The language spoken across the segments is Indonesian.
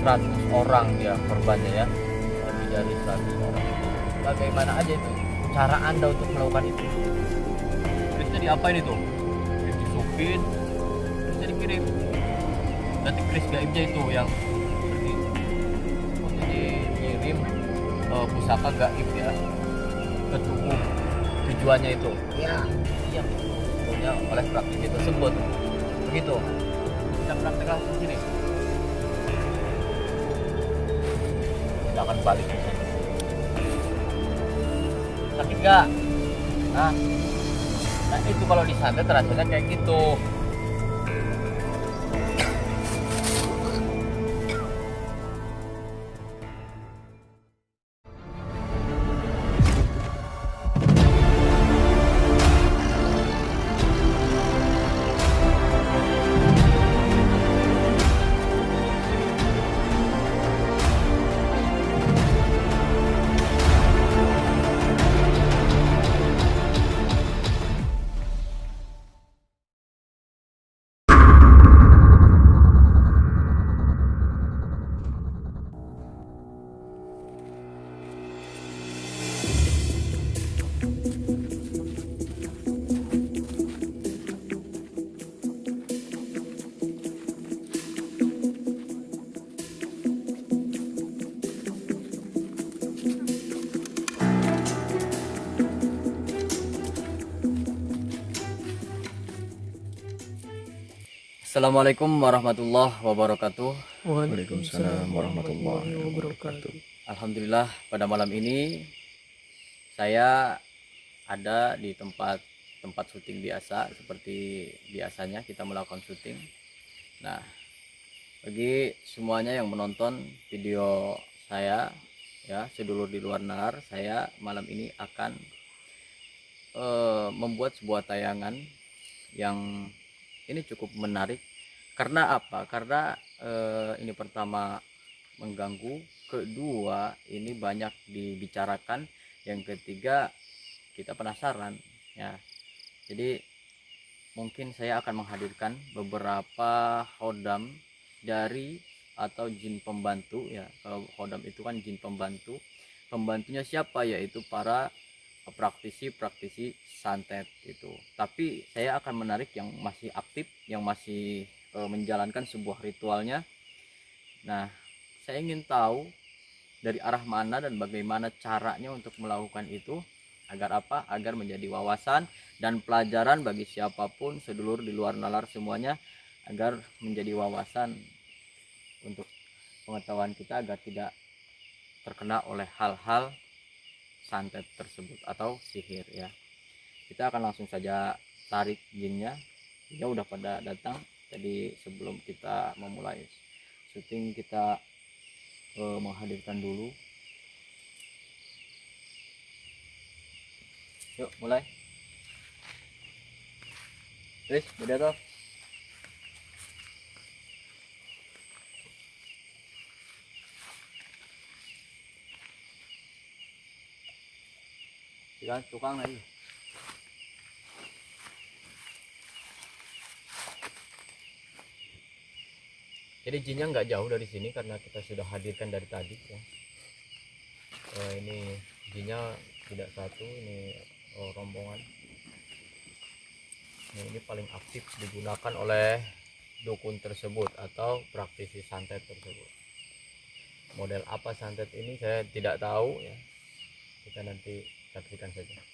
100 orang dia korbannya ya, lebih dari 100 orang. Bagaimana aja itu cara Anda untuk melakukan itu? Krisnya diapain itu? Kris disupin, krisnya dikirim. Nanti kris gaibnya itu yang pergi. Oh, jadi ngirim pusaka gaib ya ke tubuh tujuannya itu. Ya, iya. Tentunya oleh praktisi tersebut. Begitu. Kita praktek langsung sini. Kita akan balik ke sana. Sakit nggak? Nah itu kalau disantet rasanya kayak gitu. Assalamualaikum warahmatullahi wabarakatuh. Waalaikumsalam warahmatullahi wabarakatuh. Alhamdulillah pada malam ini saya ada di tempat syuting biasa seperti biasanya kita melakukan syuting. Nah, bagi semuanya yang menonton video saya ya, sedulur di luar nalar, saya malam ini akan membuat sebuah tayangan yang ini cukup menarik. Karena apa? Karena ini pertama mengganggu, kedua ini banyak dibicarakan, yang ketiga kita penasaran ya. Jadi mungkin saya akan menghadirkan beberapa hodam dari atau jin pembantu ya. Kalau hodam itu kan jin pembantu, pembantunya siapa? Yaitu para praktisi santet itu. Tapi saya akan menarik yang masih aktif, yang masih menjalankan sebuah ritualnya. Nah, saya ingin tahu dari arah mana dan bagaimana caranya untuk melakukan itu. Agar apa? Agar menjadi wawasan dan pelajaran bagi siapapun sedulur di luar nalar semuanya, agar menjadi wawasan untuk pengetahuan kita agar tidak terkena oleh hal-hal santet tersebut atau sihir ya. Kita akan langsung saja tarik jinnya. Dia udah pada datang. Jadi sebelum kita memulai syuting kita menghadirkan dulu. Yuk mulai. Chris, udah toh? Silakan tukang lagi. Jadi jinnya nggak jauh dari sini karena kita sudah hadirkan dari tadi ya. Ini jinnya tidak satu, ini rombongan. Ini paling aktif digunakan oleh dukun tersebut atau praktisi santet tersebut. Model apa santet ini saya tidak tahu ya. Kita nanti saksikan saja.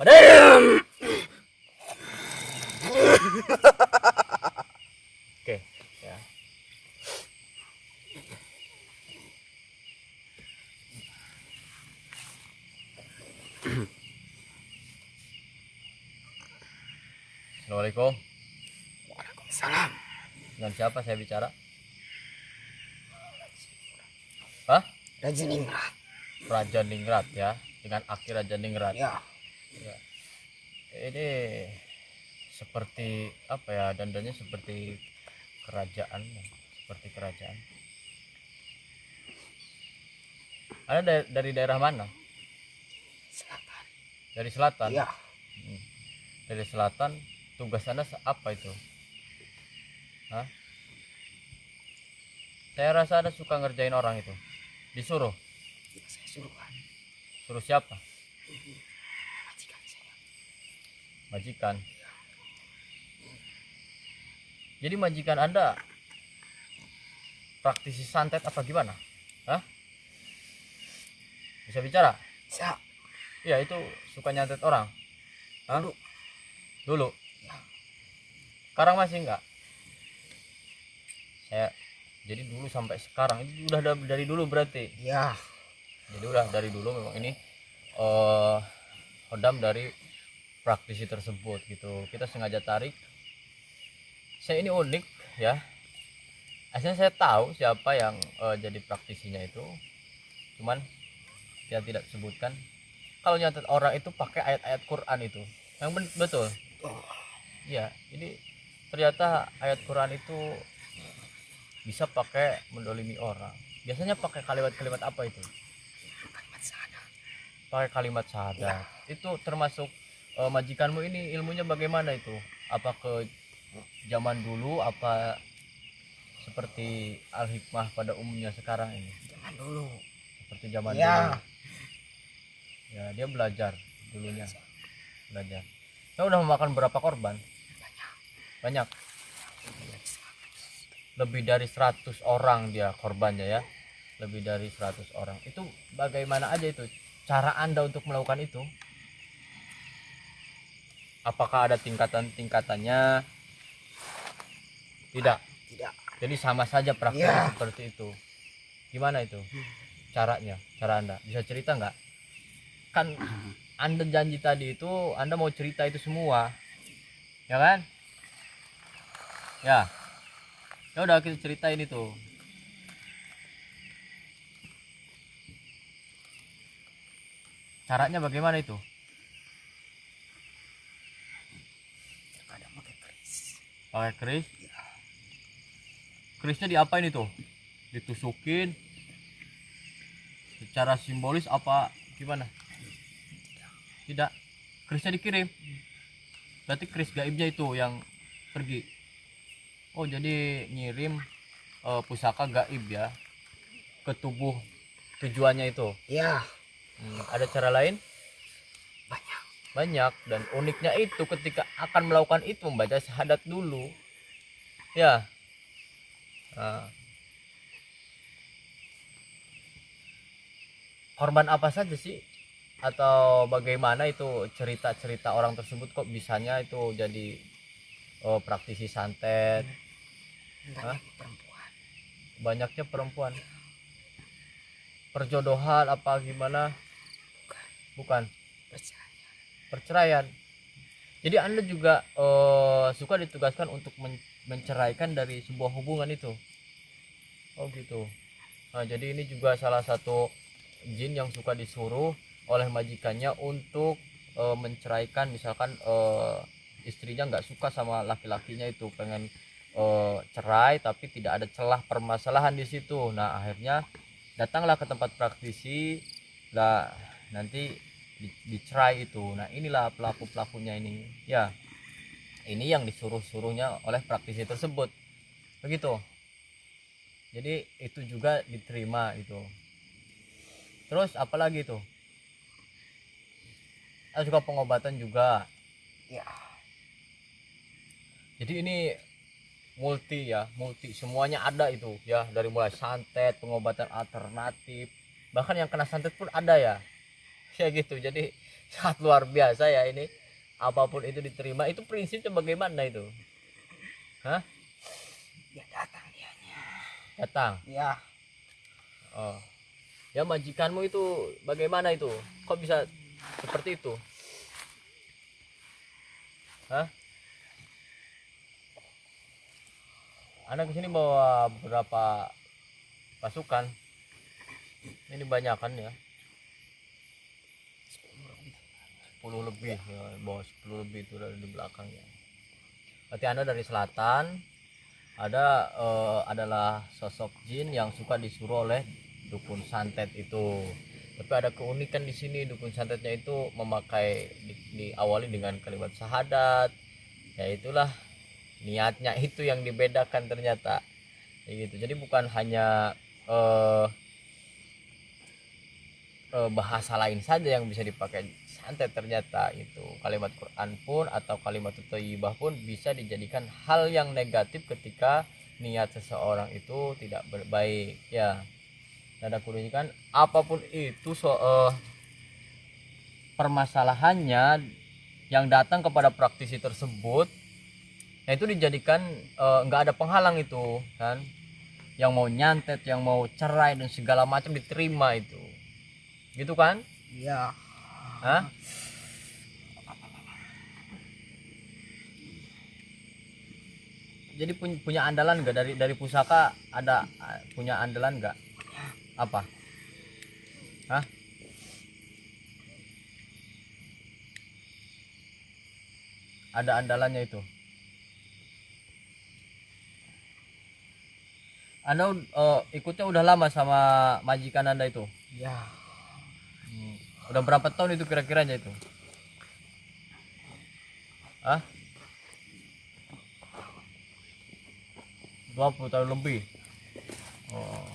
Padam. Oke, ya. Assalamualaikum. Waalaikumsalam. Dengan siapa saya bicara? Hah? Raja Ningrat. Raja Ningrat ya, dengan Aki Raja Ningrat. Ya. Ya. Ini seperti apa ya, dandannya seperti kerajaan, seperti kerajaan. Anda dari daerah mana? Selatan. Dari selatan. Ya. Dari selatan. Tugas Anda apa itu? Hah? Saya rasa Anda suka ngerjain orang itu. Disuruh. Ya, saya suruh kan. Suruh siapa? Majikan saya. Majikan. Jadi majikan Anda praktisi santet apa gimana? Hah? Bisa bicara? Bisa. Iya, itu suka nyantet orang. Hah? Dulu. Sekarang masih enggak? Jadi dulu sampai sekarang itu udah dari dulu berarti. Ya. Jadi udah dari dulu memang ini hodam dari praktisi tersebut gitu. Kita sengaja tarik. Saya ini unik ya. Aslinya saya tahu siapa yang jadi praktisinya itu. Cuman dia tidak sebutkan. Kalau nyatet orang itu pakai ayat-ayat Quran itu. Yang betul. Iya, ini ternyata ayat Quran itu bisa pakai mendolimi orang. Biasanya pakai kalimat-kalimat apa itu? Kalimat syahadat. Pakai kalimat syahadat. Itu termasuk majikanmu ini ilmunya bagaimana itu? Apa ke zaman dulu, apa seperti al-hikmah pada umumnya sekarang ini? Jangan dulu. Seperti zaman Ya. dulu. Ya, dia belajar dulunya. Belajar. Saya udah memakan berapa korban? Banyak. Lebih dari 100 orang dia korbannya ya. Lebih dari 100 orang. Itu bagaimana aja itu cara Anda untuk melakukan itu? Apakah ada tingkatan-tingkatannya? Tidak. Tidak. Jadi sama saja praktek Ya. seperti itu. Gimana itu caranya? Cara Anda bisa cerita nggak? Kan Anda janji tadi itu Anda mau cerita itu semua, ya kan? Ya. Ya udah kita ceritain itu. Caranya bagaimana itu? Kadang pakai keris. Pakai keris. Kerisnya diapain itu? Ditusukin. Secara simbolis apa gimana? Tidak. Kerisnya dikirim. Berarti keris gaibnya itu yang pergi. Oh, jadi ngirim pusaka gaib ya ke tubuh tujuannya itu. Ya. Ada cara lain? Banyak. Banyak. Dan uniknya itu ketika akan melakukan itu membaca syahadat dulu. Ya. Nah. Korban apa saja sih? Atau bagaimana itu cerita-cerita orang tersebut kok bisanya itu jadi praktisi santet? Banyak perempuan. Banyaknya perempuan. Perjodohan apa gimana? Bukan. Perceraian. Jadi Anda juga suka ditugaskan untuk menceraikan dari sebuah hubungan itu. Oh gitu. Nah, jadi ini juga salah satu jin yang suka disuruh oleh majikannya untuk menceraikan, misalkan istrinya nggak suka sama laki-lakinya itu, pengen cerai tapi tidak ada celah permasalahan di situ. Nah, akhirnya datanglah ke tempat praktisi lah, nanti dicerai itu. Nah, inilah pelaku-pelakunya ini ya. Ini yang disuruh-suruhnya oleh praktisi tersebut begitu. Jadi itu juga diterima itu. Terus apalagi itu? Ada juga pengobatan juga. Ya. Jadi ini multi ya, multi, semuanya ada itu ya, dari mulai santet, pengobatan alternatif, bahkan yang kena santet pun ada ya. Ya gitu. Jadi sangat luar biasa ya ini. Apapun itu diterima. Itu prinsipnya bagaimana itu? Hah? Ya datang dianya. Datang. Ya. Oh. Ya, majikanmu itu bagaimana itu? Kok bisa seperti itu? Hah? Anda kesini bawa berapa pasukan? Ini banyakan ya, 10 lebih ya, bawa 10 lebih itu dari di belakangnya. Berarti Anda dari selatan, ada adalah sosok jin yang suka disuruh oleh dukun santet itu. Tapi ada keunikan di sini, dukun santetnya itu memakai diawali dengan kalimat syahadat. Ya itulah niatnya itu yang dibedakan ternyata. Kayak gitu. Jadi bukan hanya eh, bahasa lain saja yang bisa dipakai santet, ternyata itu kalimat Quran pun atau kalimat thayyibah pun bisa dijadikan hal yang negatif ketika niat seseorang itu tidak baik ya. Ada kan apapun itu permasalahannya yang datang kepada praktisi tersebut, nah itu dijadikan nggak ada penghalang itu kan, yang mau nyantet, yang mau cerai dan segala macam diterima itu, gitu kan? Iya. Hah? Jadi punya andalan nggak dari pusaka, ada punya andalan nggak? Apa? Hah? Ada andalannya itu? Anda ikutnya udah lama sama majikan Anda itu? Iya. Udah berapa tahun itu kira-kiranya itu? Hah? 20 tahun lebih. Oh.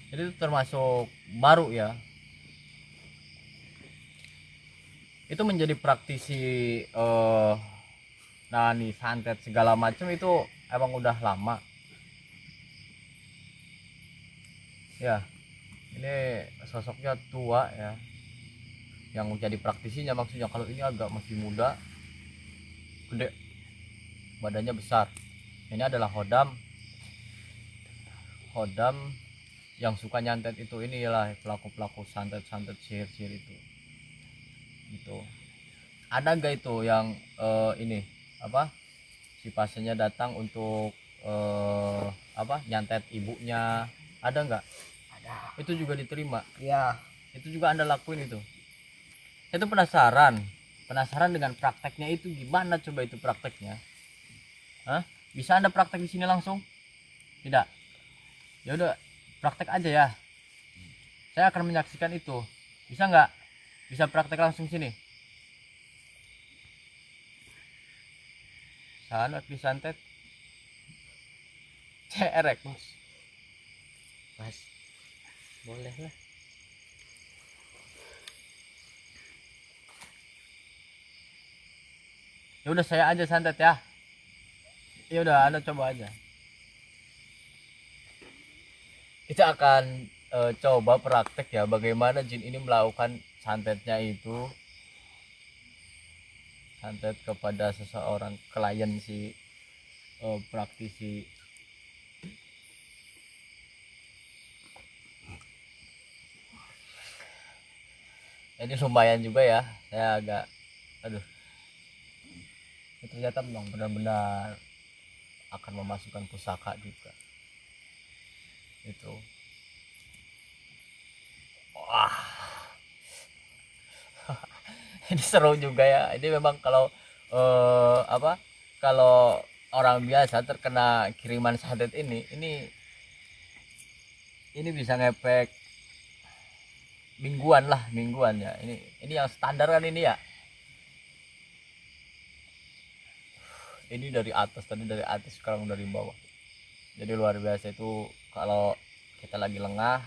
Jadi itu termasuk baru ya. Itu menjadi praktisi nah nih santet segala macam itu emang udah lama. Ya. Ini sosoknya tua ya. Yang jadi praktisinya maksudnya, kalau ini agak masih muda, gede, badannya besar. Ini adalah hodam yang suka nyantet itu, inilah pelaku santet sihir itu. Gitu. Ada nggak itu yang ini apa, si pasiennya datang untuk nyantet ibunya, ada nggak? Ada. Itu juga diterima? Iya. Itu juga Anda lakuin itu? Itu penasaran dengan prakteknya itu gimana, coba itu prakteknya. Hah? Bisa Anda praktek di sini langsung? Tidak? Ya udah, praktek aja ya. Saya akan menyaksikan itu. Bisa nggak? Bisa praktek langsung sini? Sana disantet. Cerek mas. Mas, boleh lah. Ya udah, saya aja santet ya. Ya udah, Anda coba aja. Kita akan coba praktek ya, bagaimana jin ini melakukan santetnya itu, santet kepada seseorang klien si praktisi. Ini lumayan juga ya, saya agak aduh, ternyata memang benar-benar akan memasukkan pusaka juga itu. Wah, ini seru juga ya. Ini memang kalau kalau orang biasa terkena kiriman santet ini bisa ngepek mingguan ya. Ini yang standar kan ini ya. Ini dari atas, tadi dari atas, sekarang dari bawah. Jadi luar biasa itu kalau kita lagi lengah.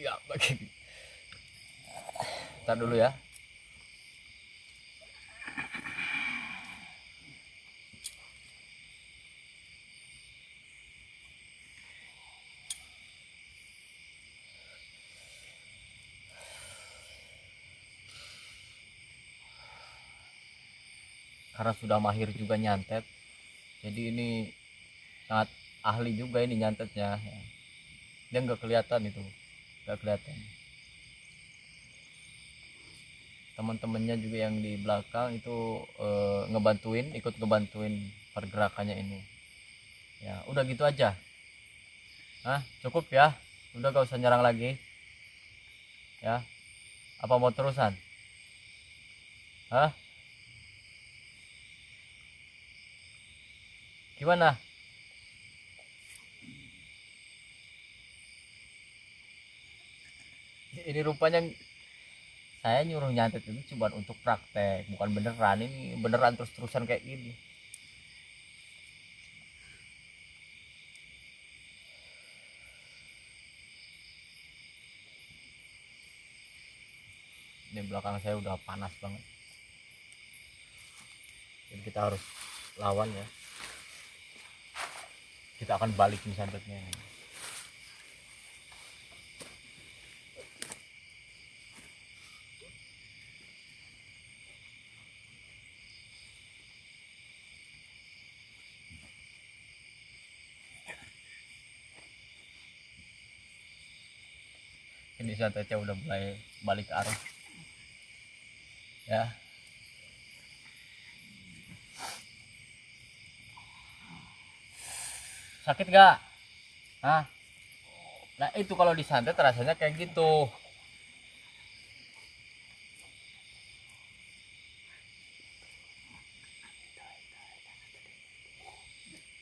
Ya begini. Ntar dulu ya. Karena sudah mahir juga nyantet, jadi ini sangat ahli juga ini nyantetnya ya. Dia nggak kelihatan itu, nggak kelihatan. teman-temannya juga yang di belakang itu ikut ngebantuin pergerakannya ini. Ya udah gitu aja. Cukup ya, udah gak usah nyerang lagi ya. Apa mau terusan? Gimana? Ini rupanya saya nyuruh nyantet itu cuma untuk praktek, bukan beneran. Ini beneran terus-terusan kayak gini. Ini belakang saya udah panas banget, jadi kita harus lawan ya. Kita akan balikin santetnya. Ini santetnya udah mulai balik ke arah ya. Sakit gak? Nah itu kalau disantet rasanya kayak gitu.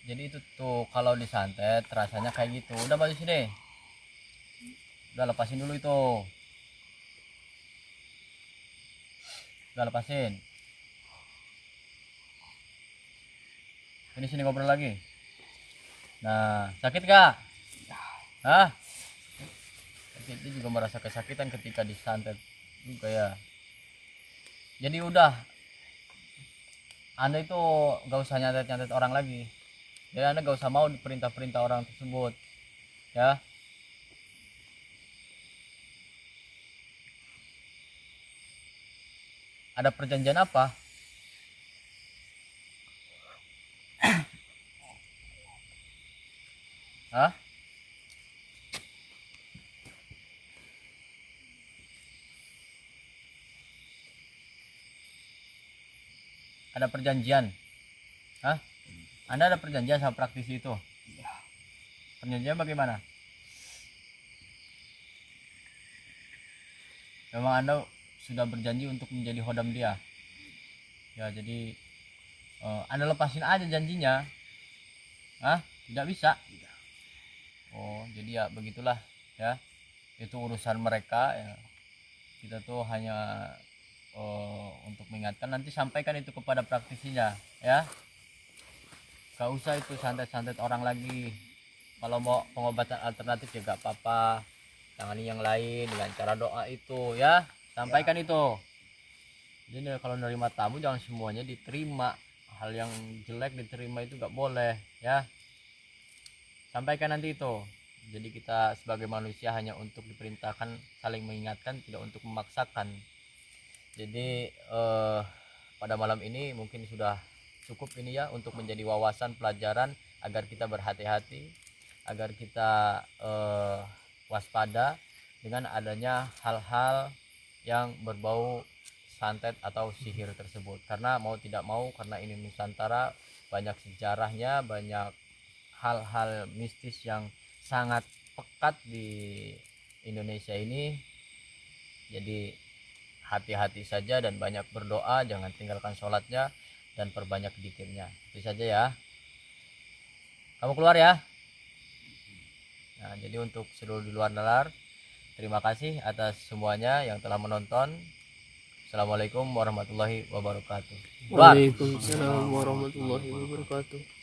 Jadi itu tuh kalau disantet rasanya kayak gitu. Udah balik sini. Udah lepasin dulu itu. Udah lepasin. Ini sini ngobrol lagi. Nah, sakit gak? Itu juga merasa kesakitan ketika disantet juga ya. Jadi udah, Anda itu gak usah nyantet-nyantet orang lagi. Jadi Anda gak usah mau diperintah-perintah orang tersebut ya. Ada perjanjian apa? Ada perjanjian? Anda ada perjanjian sama praktisi itu? Iya. Perjanjian bagaimana? Memang Anda sudah berjanji untuk menjadi hodam dia ya, jadi Anda lepasin aja janjinya. Tidak bisa. Oh jadi ya begitulah ya, itu urusan mereka ya. Kita tuh hanya untuk mengingatkan. Nanti sampaikan itu kepada praktisinya ya. Gak usah itu santet-santet orang lagi. Kalau mau pengobatan alternatif ya gak apa-apa, tangani yang lain dengan cara doa itu ya. Sampaikan itu. Jadi kalau nerima tamu jangan semuanya diterima. Hal yang jelek diterima itu gak boleh ya. Sampaikan nanti itu. Jadi kita sebagai manusia hanya untuk diperintahkan saling mengingatkan, tidak untuk memaksakan. Jadi pada malam ini mungkin sudah cukup ini ya, untuk menjadi wawasan pelajaran agar kita berhati-hati, agar kita waspada dengan adanya hal-hal yang berbau santet atau sihir tersebut. Karena mau tidak mau, karena ini Nusantara, banyak sejarahnya, banyak hal-hal mistis yang sangat pekat di Indonesia ini. Jadi hati-hati saja dan banyak berdoa, jangan tinggalkan sholatnya dan perbanyak zikirnya. Itu saja ya. Kamu keluar ya. Nah, jadi untuk seluruh di luar nalar, terima kasih atas semuanya yang telah menonton. Assalamualaikum warahmatullahi wabarakatuh. Waalaikumsalam warahmatullahi wabarakatuh.